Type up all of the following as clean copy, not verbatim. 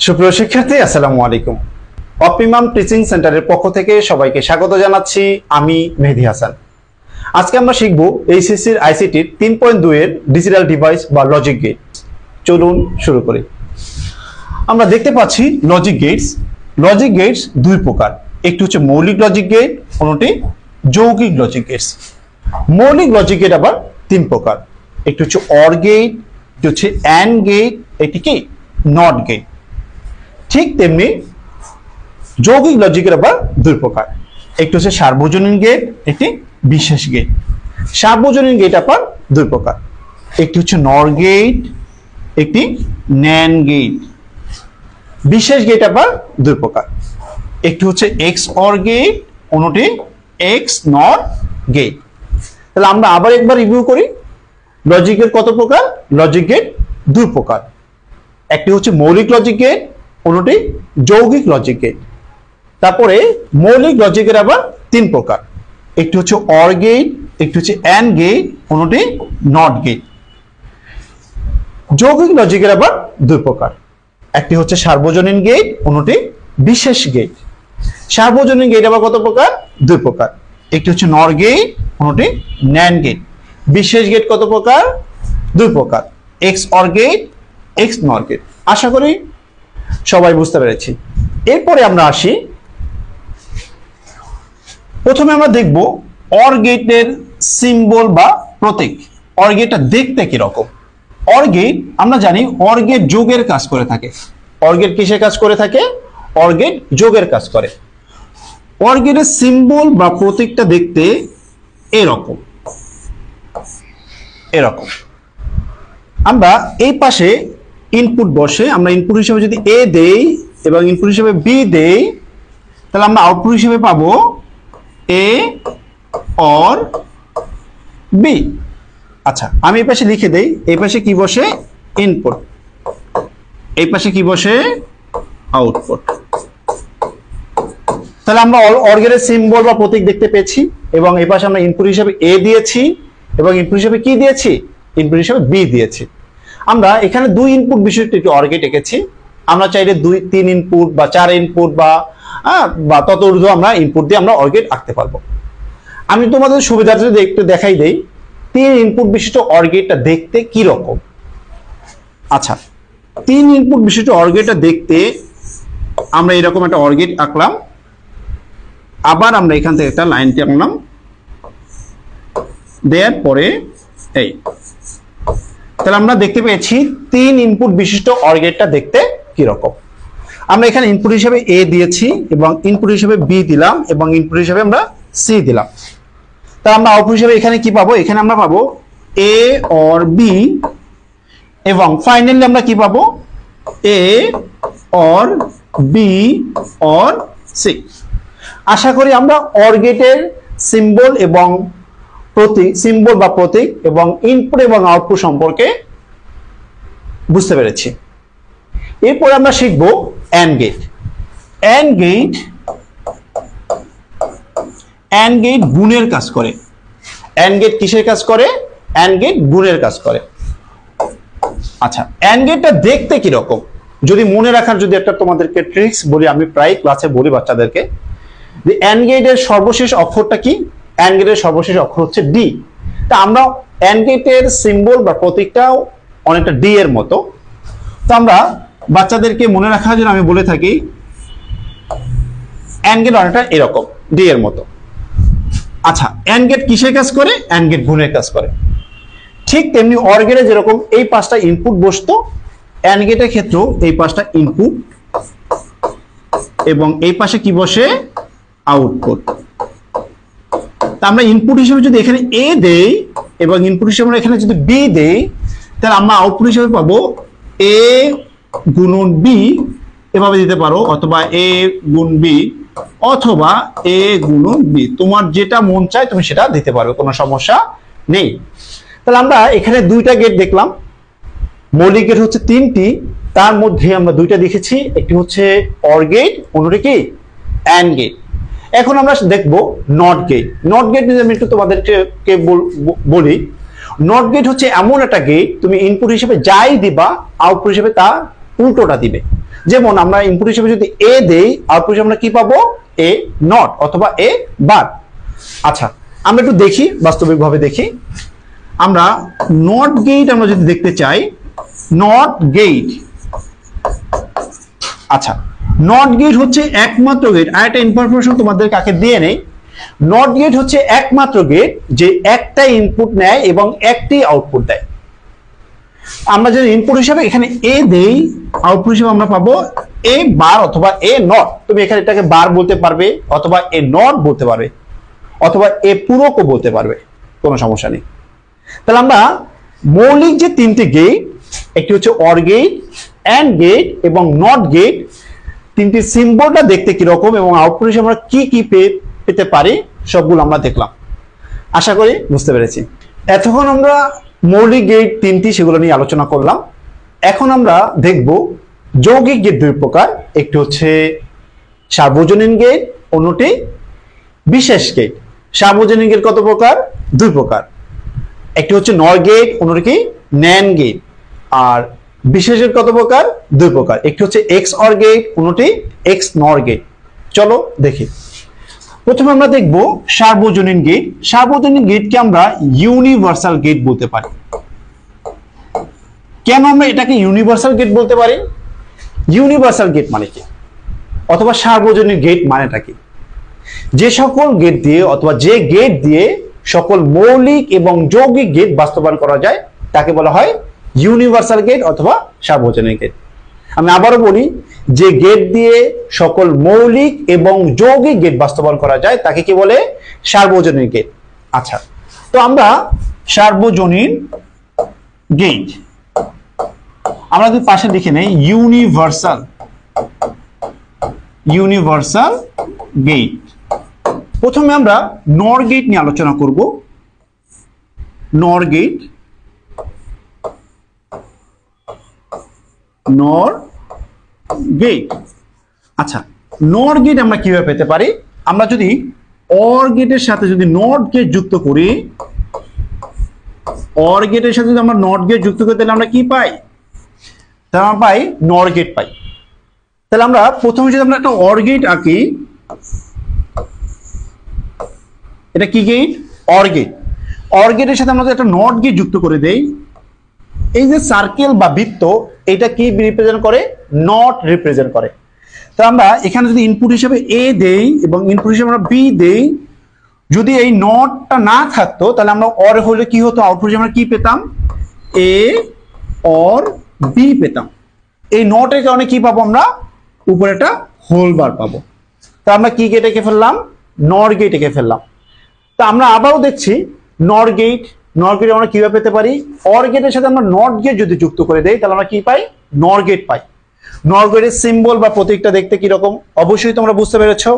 সুপ্রিয় শিক্ষার্থী, আসসালামু আলাইকুম। অপটিমাম টিচিং সেন্টারের পক্ষ থেকে সবাইকে স্বাগত জানাচ্ছি। আমি মেহেদী হাসান। আজকে আমরা শিখব এইচএসসির আইসিটির 3.2 এর ডিজিটাল ডিভাইস বা লজিক গেট। চলুন শুরু করি। আমরা দেখতে পাচ্ছি লজিক গেটস। লজিক গেটস দুই প্রকার, একটি হচ্ছে মৌলিক লজিক গেট, অন্যটি যৌগিক লজিক গেটস। মৌলিক লজিক গেট আবার তিন প্রকার, একটি হচ্ছে অর গেট, একটি হচ্ছে অ্যান্ড গেট, এটি কি নট গেট। ঠিক তেমনি যৌগিক লজিকের আবার দুই প্রকার, একটি হচ্ছে সার্বজনীন গেট, একটি বিশেষ গেট। সার্বজনীন গেট আবার দুই প্রকার, একটি হচ্ছে নর গেট, একটি ন্যান্ড গেট। বিশেষ গেট আবার দুই প্রকার, একটি হচ্ছে এক্স অর গেট, অন্যটি এক্স নর গেট। তাহলে আমরা আবার একবার রিভিউ করি। লজিকের কত প্রকার? লজিক গেট দুই প্রকার, একটি হচ্ছে মৌলিক লজিক গেট, অন্যটি যৌগিক লজিক গেট। তারপরে মৌলিক লজিকের আবার তিন প্রকার, একটি হচ্ছে অর গেট, একটি হচ্ছে অ্যান্ড গেট, অন্যটি নট গেট। যৌগিক লজিকের আবার দুই প্রকার, একটি হচ্ছে সার্বজনীন গেট, অন্যটি বিশেষ গেট। সার্বজনীন গেট আবার কত প্রকার? দুই প্রকার, একটি হচ্ছে নর গেট, অন্যটি ন্যান্ড গেট। বিশেষ গেট কত প্রকার? দুই প্রকার, এক্স অর গেট, এক্স নর গেট। আশা করি সবাই বুঝতে পেরেছি। এরপরে আমরা আসি, প্রথমে আমরা দেখব অর গেটের সিম্বল বা প্রতীক। অর গেটটা দেখতে কি রকম? অর গেট আমরা জানি অর গেট যোগের কাজ করে থাকে। অর গেট কিসের কাজ করে থাকে? অর গেট যোগের কাজ করে। অর গেটের সিম্বল বা প্রতীকটা দেখতে এরকম এরকম। আমরা এই পাশে ইনপুট বসে, আমরা ইনপুট হিসেবে যদি এ দেই এবং ইনপুট হিসেবে বি দেই, তাহলে আমরা আউটপুট হিসেবে পাবো এ অর বি। আচ্ছা, আমি এই পাশে লিখে দেই, এই পাশে কি বসে? ইনপুট, এই পাশে কি বসে? আউটপুট। তাহলে আমরা অর গেটের সিম্বল বা প্রতীক দেখতে পেয়েছি, এবং এই পাশে আমরা ইনপুট হিসেবে এ দিয়েছি এবং ইনপুট হিসেবে কি দিয়েছি? ইনপুট হিসেবে বি দিয়েছি। আমরা এখানে দুই ইনপুট বিশিষ্ট একটি অর গেট এঁকেছি। আমরা চাইলে তিন ইনপুট বা চার ইনপুট বা তত ঊর্ধ্ব আমরা ইনপুট দিয়ে আমরা অর গেট আঁকতে পারবো। আমি তোমাদের সুবিধার্থে একটু দেখাই দেই তিন ইনপুট বিশিষ্ট অর গেটটা দেখতে কি রকম। আচ্ছা, তিন ইনপুট বিশিষ্ট অর গেটটা দেখতে আমরা এরকম একটা অর গেট আঁকলাম। আবার আমরা এখান থেকে একটা লাইন আঁকলাম, দেওয়ার পরে এই, তাহলে আমরা দেখতে পেয়েছি তিন ইনপুট বিশিষ্ট অর গেটটা দেখতে কি রকম। আমরা এখানে ইনপুট হিসেবে এ দিয়েছি এবং ইনপুট হিসেবে বি দিলাম এবং ইনপুট হিসেবে আমরা সি দিলাম। তা আমরা আউটপুট হিসেবে এখানে কি পাবো? এখানে আমরা পাবো এ অর বি, এবং ফাইনালি আমরা কি পাবো? A or be or C. আশা করি আমরা অর গেটের সিম্বল এবং প্রতীক, সিম্বল বা প্রতীক এবং ইনপুট এবং আউটপুট সম্পর্কে বুঝতে পেরেছি। এরপরে আমরা শিখব অ্যান্ড গেট। অ্যান্ড গেট গুণের কাজ করে। অ্যান্ড গেট কিসের কাজ করে? অ্যান্ড গেট গুণের কাজ করে। আচ্ছা, অ্যান্ড গেটটা দেখতে কি রকম যদি মনে রাখার যদি একটা তোমাদেরকে ট্রিক্স বলি, আমি প্রায় ক্লাসে বলি বাচ্চাদেরকে যে অ্যান্ড গেটের সর্বশেষ অক্ষরটা কি? অ্যান্ড গেটের সর্বশেষ অক্ষর হচ্ছে ডি। তা আমরা অ্যান্ড গেটের সিম্বল বা প্রতীকটাও অনেকটা ডি এর মতো। তো আমরা বাচ্চাদেরকে মনে রাখার জন্য আমি বলে থাকি অ্যান্ড গেট অনেকটা এরকম ডি এর মতো। আচ্ছা, অ্যান্ড গেট কিসের কাজ করে? অ্যান্ড গেট গুণের কাজ করে। ঠিক তেমনি অর গেটে যেরকম এই পাঁচটা ইনপুট বসতো, অ্যান্ড গেটের ক্ষেত্রেও এই পাঁচটা ইনপুট এবং এই পাশে কি বসে? আউটপুট। আমরা ইনপুট হিসেবে যদি এখানে এ দেই এবং ইনপুট হিসেবে আমরা এখানে যদি বি দেই, তাহলে আমরা আউটপুট হিসেবে পাবো এ গুণন বি, এভাবে দিতে পারো, অথবা এ গুণ বি, অথবা এ গুণন বি। তোমার যেটা মন চায় তুমি সেটা দিতে পারো, কোনো সমস্যা নেই। তাহলে আমরা এখানে দুইটা গেট দেখলাম। মৌলিক গেট হচ্ছে তিনটি, তার মধ্যে আমরা দুইটা দেখেছি, একটি হচ্ছে অর গেট, অন্যটি কি? And gate. এখন আমরা দেখব নট গেট। নট গেট যদি আমি একটু তোমাদেরকে বলি, নট গেট হচ্ছে এমন একটা গেট তুমি ইনপুট হিসেবে যাই দিবা আউটপুট হিসেবে তা উল্টোটা দিবে। যেমন আমরা ইনপুট হিসেবে যদি এ দেই, আউটপুট হিসেবে আমরা কি পাবো? এ নট অথবা এ বার। আচ্ছা, আমরা একটু দেখি, বাস্তবিকভাবে দেখি। আমরা নট গেট আমরা যদি দেখতে চাই, নট গেট, আচ্ছা নট গেট হচ্ছে একমাত্র গেট। আর একটা ইনফরমেশন তোমাদের কাকে দিয়ে নেই, নট গেট হচ্ছে একমাত্র গেট যে একটা ইনপুট নেয় এবং একটি আউটপুট দেয়। আমরা যদি ইনপুট হিসাবে এখানে এ দেই, আউটপুট হিসেবে আমরা পাবো এ বার অথবা এ নট। তুমি এখানে এটাকে বার বলতে পারবে অথবা এ নট বলতে পারবে অথবা এ পূরকও বলতে পারবে, কোনো সমস্যা নেই। তাহলে আমরা মৌলিক যে তিনটি গেট, একটি হচ্ছে অর গেট, অ্যান্ড গেট এবং নট গেট, তিনটি সিম্বলটা দেখতে কিরকম এবং আউটপুট হিসেবে আমরা কি কি পেতে পারি সবগুলো আমরা দেখলাম। আশা করি বুঝতে পেরেছি। এতক্ষণ আমরা মৌলিক গেট তিনটি সেগুলো নিয়ে আলোচনা করলাম। এখন আমরা দেখব যৌগিক গেট দুই প্রকার, একটি হচ্ছে সার্বজনীন গেট, অন্যটি বিশেষ গেট। সার্বজনীন গেট কত প্রকার? দুই প্রকার, একটি হচ্ছে নর গেট, অন্যটি কি ন্যান্ড গেট। আর বিশেষ গেট কত প্রকার? দুই প্রকার, একটি হচ্ছে এক্স অর গেট, অন্যটি এক্স নর গেট। চলো দেখি। প্রথমে আমরা দেখব সার্বজনীন গেট। সার্বজনীন গেটকে আমরা ইউনিভার্সাল গেট বলতে পারি। কেন আমরা এটাকে ইউনিভার্সাল গেট বলতে পারি? ইউনিভার্সাল গেট মানে কি, অথবা সার্বজনীন গেট মানেটা কি? যে সকল গেট দিয়ে অথবা যে গেট দিয়ে সকল মৌলিক এবং যৌগিক গেট বাস্তবায়ন করা যায় তাকে বলা হয় ইউনিভার্সাল গেট অথবা সার্বজনীন গেট। আমি আবারও বলি, যে গেট দিয়ে সকল মৌলিক এবং যৌগিক গেট বাস্তবায়ন করা যায় তাকে কি বলে? সার্বজনীন গেট। আচ্ছা, তো আমরা সার্বজনীন গেট আমরা যদি পাশে লিখে নেই ইউনিভার্সাল, ইউনিভার্সাল গেট। প্রথমে আমরা নর গেট নিয়ে আলোচনা করব। নর গেট, নর গেট। আচ্ছা, নর গেট আমরা কিভাবে পেতে পারি? আমরা যদি অর গেটের সাথে যদি নট গেট যুক্ত করি, অর গেটের সাথে যদি আমরা নট গেট যুক্ত করি তাহলে আমরা কি পাই? তাহলে আমরা পাই নর গেট পাই। তাহলে আমরা প্রথমে যদি আমরা একটা অর গেট আঁকি, এটা কি গেট? Or gate. অর গেটের সাথে আমরা একটা নট গেট যুক্ত করে দেই, এই যে সার্কেল বা বৃত্ত, এটা কি রিপ্রেজেন্ট করে? নট রিপ্রেজেন্ট করে। তো আমরা এখানে যদি ইনপুট হিসেবে এ দেই এবং ইনপুট হিসেবে আমরা বি দেই, যদি এই নটটা না থাকতো তাহলে আমরা অর হলে কি হতো? আউটপুট হিসেবে আমরা কি পেতাম? এ অর বি পেতাম। এই নটের কারণে কি পাবো? আমরা উপরে একটা হোল বার পাবো। তো আমরা কি গেট এঁকে ফেললাম? নর গেট এঁকে ফেললাম। তা আমরা আবারও দেখছি নর গেট। নর গেট আমরা কিভাবে পেতে পারি? অর গেটের সাথে আমরা নট গেট যদি যুক্ত করে দেই তাহলে আমরা কি পাই? নর গেট পাই। নর গেটের সিম্বল বা প্রতীকটা দেখতে কিরকম অবশ্যই তোমরা বুঝতে পেরেছো।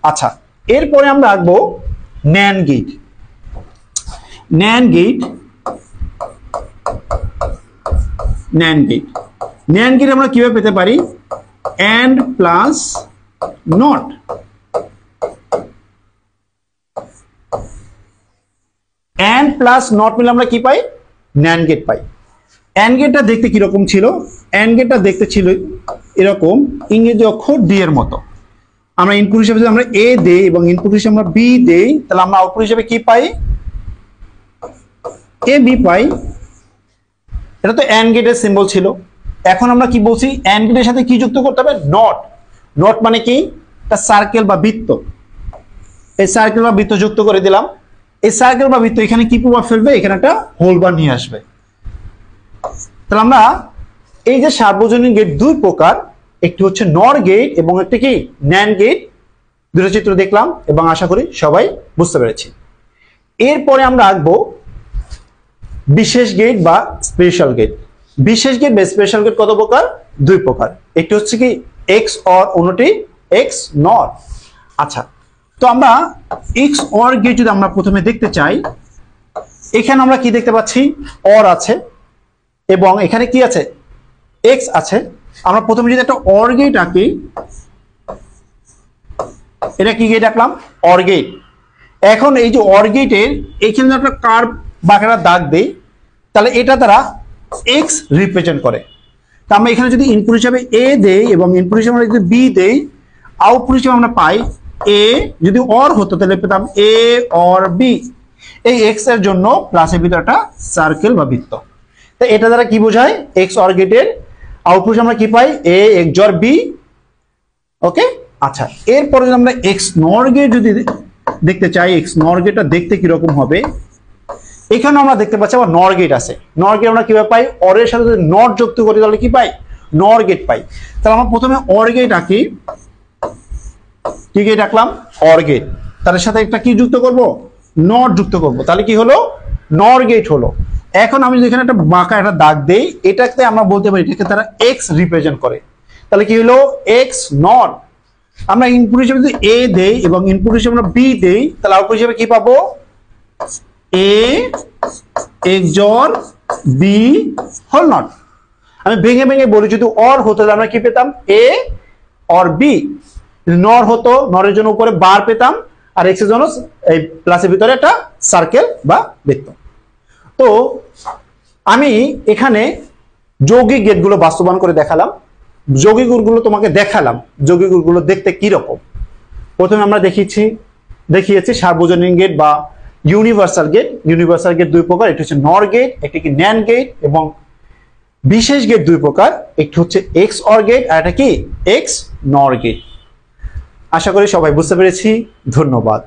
আচ্ছা, এরপরে আমরা আঁকবো NAND gate. NAND gate, NAND gate. NAND gate আমরা কিভাবে পেতে পারি? AND plus NOT. AND plus NOT মিলে আমরা কি পাই? ন্যান্ড গেট পাই। এন্ড গেটটা দেখতে কিরকম ছিল? এন্ড গেটটা দেখতে ছিল এরকম, ইংরেজি অক্ষর ডি এর মতো। আমরা ইনপুট হিসেবে যদি আমরা এ দেই এবং ইনপুট হিসেবে আমরা বি দেই তাহলে আমরা আউটপুট হিসেবে কি পাই? এ বি পাই। এটা তো এন্ড গেটের সিম্বল ছিল। এখন আমরা কি বলছি? এন্ড গেটের সাথে কি যুক্ত করতে হবে? নট। নট মানে কি? একটা সার্কেল বা বৃত্ত। এই সার্কেল বা বৃত্ত যুক্ত করে দিলাম। এই সার্কেল বা বৃত্ত এখানে কি প্রভাব ফেলবে? এখানে একটা হোল বার নিয়ে আসবে। তাহলে আমরা এই যে সার্বজনীন গেট দুই প্রকার, একটি হচ্ছে নর গেট এবং একটি কি ন্যান্ড গেট, দুটো চিত্র দেখলাম এবং আশা করি সবাই বুঝতে পেরেছি। এরপরে আমরা আঁকবো বিশেষ গেট বা স্পেশাল গেট। বিশেষ গেট বা স্পেশাল গেট কত প্রকার? দুই প্রকার, একটি হচ্ছে কি এক্স অর, অন্যটি এক্স নর। আচ্ছা, তো আমরা এক্স অর গেট যদি আমরা প্রথমে দেখতে চাই, এখানে আমরা কি দেখতে পাচ্ছি? অর আছে এবং এখানে কি আছে? এক্স আছে। আমরা প্রথমে যদি একটা অর গেট আঁকি, এটা কি গেট আঁকলাম? Or gate. এখন এই যে অর গেটের এখানে একটা কার্ভ বা একটা দাগ দেই, তাহলে এটা দ্বারা এক্স রিপ্রেজেন্ট করে। তা আমরা এখানে যদি ইনপুট হিসাবে এ দেই এবং ইনপুট হিসাবে আমরা যদি বি দেই, আউটপুট হিসাবে আমরা পাই এ। যদি অর হতো তাহলে পেতাম এ অর বি। এই এক্স এর জন্য প্লাসের ভিতরে একটা সার্কেল বা বৃত্ত। তো এটা দ্বারা কি বোঝায়, এক্স অর গেটের আউটপুট আমরা কি পাই এ এক্স অর বি। ওকে, আচ্ছা এরপরে যদি আমরা এক্স নর গেট যদি দেখতে চাই, এক্স নর গেটটা দেখতে কিরকম হবে, এখানে আমরা দেখতে পাচ্ছি আবার নর গেট আছে। নর গেট আমরা কিভাবে পাই, অরের সাথে যদি নট যুক্ত করি তাহলে কি পাই, নর গেট পাই। তাহলে আমরা প্রথমে অর গেট আঁকি, কি গেট আঁকলাম, অর গেট, তার সাথে একটা কি যুক্ত করব, নট যুক্ত করব, তাহলে কি হলো, নর গেট হলো। এখন আমি যদি এখানে একটা বাঁকা একটা দাগ দেই, এটাকে আমরা বলতে পারি এটাকে তারা এক্স রিপ্রেজেন্ট করে, তাহলে কি হলো এক্স নট। আমরা ইনপুট হিসেবে যদি এ দেই এবং ইনপুট হিসেবে আমরা বি দেই, তাহলে আউটপুট হিসেবে কি পাবো, A XOR B whole NOT. আমি ভেঙে ভেঙে বলি, যদি অর হতো তাহলে আমরা কি পেতাম এ অর বি। নর হতো, নরের জন্য উপরে বার পেতাম, আর এক্স এর জন্য এই প্লাসের ভিতরে একটা সার্কেল বা বৃত্ত। তো আমি এখানে যৌগিক গেটগুলো বাস্তবায়ন করে দেখালাম, যৌগিক গুলো তোমাকে দেখালাম, যৌগিক গুলো দেখতে কি রকম। প্রথমে আমরা দেখিয়েছি সার্বজনীন গেট বা ইউনিভার্সাল গেট। ইউনিভার্সাল গেট দুই প্রকার, একটি হচ্ছে নর গেট, একটি কি ন্যান্ড গেট, এবং বিশেষ গেট দুই প্রকার, একটি হচ্ছে এক্স অর গেট আর এটা কি এক্স নর গেট। আশা করি সবাই বুঝতে পেরেছি। ধন্যবাদ।